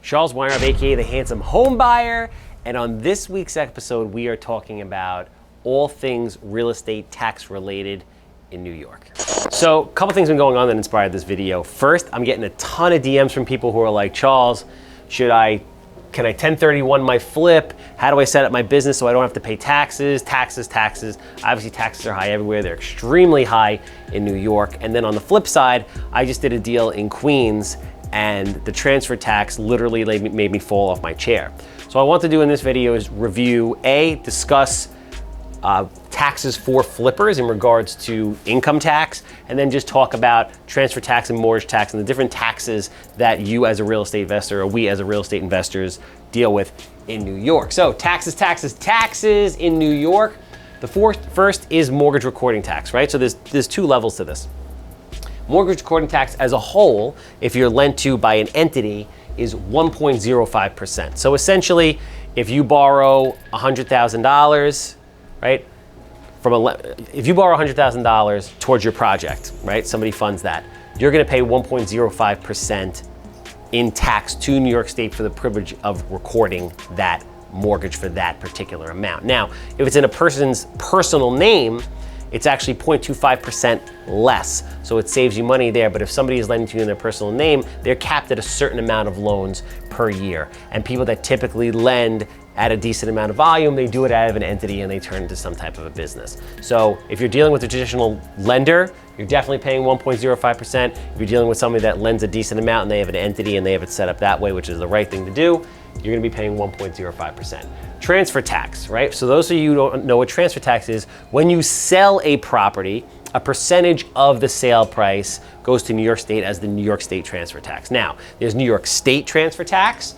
Charles Weinraub AKA the Handsome Homebuyer, and on this week's episode we are talking about all things real estate tax related in New York. So a couple things have been going on that inspired this video. First, I'm getting a ton of DMs from people who are like, Charles, can I 1031 my flip? How do I set up my business so I don't have to pay taxes? Taxes. Obviously taxes are high everywhere. They're extremely high in New York. And then on the flip side, I just did a deal in Queens and the transfer tax literally made me fall off my chair. So what I want to do in this video is discuss taxes for flippers in regards to income tax, and then just talk about transfer tax and mortgage tax and the different taxes that you as a real estate investor or we as a real estate investors deal with in New York. So taxes in New York. The first is mortgage recording tax, right? So there's two levels to this. Mortgage recording tax as a whole, if you're lent to by an entity, is 1.05%. So essentially, if you borrow $100,000, right? If you borrow $100,000 towards your project, right? Somebody funds that, you're gonna pay 1.05% in tax to New York State for the privilege of recording that mortgage for that particular amount. Now, if it's in a person's personal name, it's actually 0.25% less. So it saves you money there, but if somebody is lending to you in their personal name, they're capped at a certain amount of loans per year. And people that typically lend at a decent amount of volume, they do it out of an entity and they turn into some type of a business. So if you're dealing with a traditional lender, you're definitely paying 1.05%. If you're dealing with somebody that lends a decent amount and they have an entity and they have it set up that way, which is the right thing to do, you're gonna be paying 1.05%. Transfer tax, right? So those of you who don't know what transfer tax is, when you sell a property, a percentage of the sale price goes to New York State as the New York State transfer tax. Now, there's New York State transfer tax,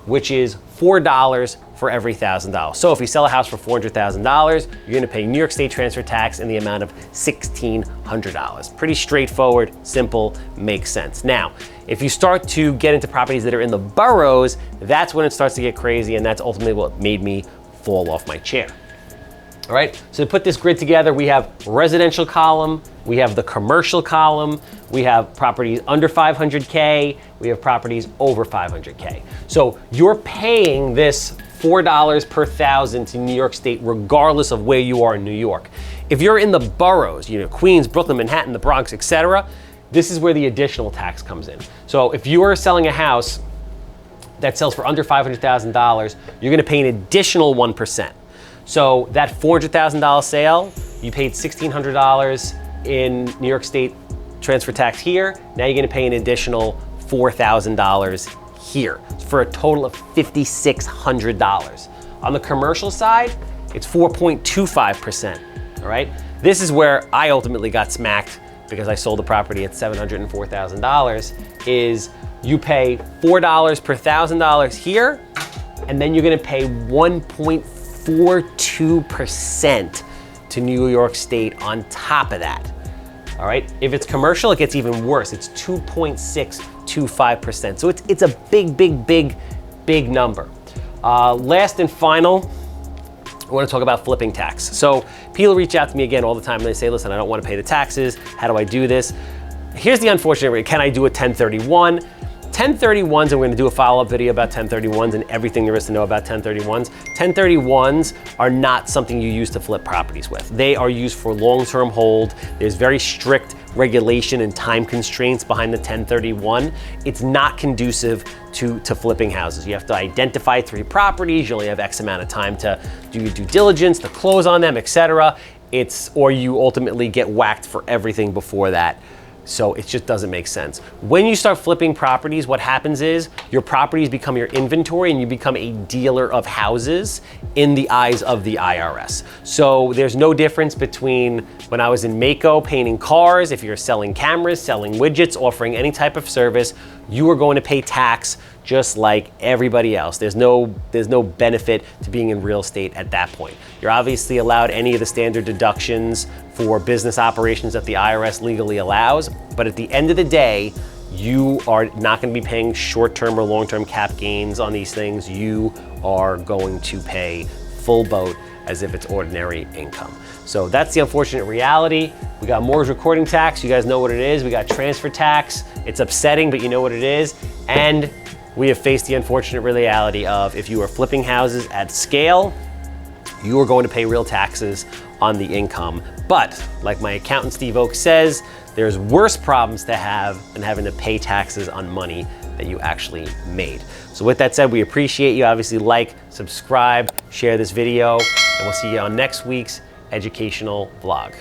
which is $4 for every $1,000. So if you sell a house for $400,000, you're gonna pay New York State transfer tax in the amount of $1,600. Pretty straightforward, simple, makes sense. Now, if you start to get into properties that are in the boroughs, that's when it starts to get crazy, and that's ultimately what made me fall off my chair. All right, so to put this grid together, we have residential column, we have the commercial column, we have properties under 500K, we have properties over 500K. So you're paying this $4 per thousand to New York State regardless of where you are in New York. If you're in the boroughs, Queens, Brooklyn, Manhattan, the Bronx, etc., this is where the additional tax comes in. So if you are selling a house that sells for under $500,000, you're gonna pay an additional 1%. So that $400,000 sale, you paid $1,600 in New York State transfer tax here. Now you're gonna pay an additional $4,000 here for a total of $5,600. On the commercial side, it's 4.25%, all right? This is where I ultimately got smacked because I sold the property at $704,000, is you pay $4 per $1,000 here, and then you're gonna pay 1.42% to New York State on top of that. All right, if it's commercial, it gets even worse. It's 2.625%. So it's a big number. Last and final, I want to talk about flipping tax. So people reach out to me again all the time and they say, listen, I don't want to pay the taxes. How do I do this? Here's the unfortunate way. Can I do a 1031? 1031s, and we're gonna do a follow-up video about 1031s and everything there is to know about 1031s. 1031s are not something you use to flip properties with. They are used for long-term hold. There's very strict regulation and time constraints behind the 1031. It's not conducive to flipping houses. You have to identify 3 properties. You only have X amount of time to do your due diligence, to close on them, etc. Or you ultimately get whacked for everything before that. So it just doesn't make sense. When you start flipping properties, what happens is your properties become your inventory and you become a dealer of houses in the eyes of the IRS. So there's no difference between when I was in Mako painting cars, if you're selling cameras, selling widgets, offering any type of service, you are going to pay tax just like everybody else. There's no benefit to being in real estate at that point. You're obviously allowed any of the standard deductions for business operations that the IRS legally allows, but at the end of the day, you are not going to be paying short-term or long-term cap gains on these things. You are going to pay full boat as if it's ordinary income. So that's the unfortunate reality. We got mortgage recording tax, you guys know what it is. We got transfer tax, it's upsetting, but you know what it is. And we have faced the unfortunate reality of if you are flipping houses at scale, you are going to pay real taxes on the income. But like my accountant Steve Oakes says, there's worse problems to have than having to pay taxes on money that you actually made. So with that said, we appreciate you. Obviously like, subscribe, share this video, and we'll see you on next week's educational vlog.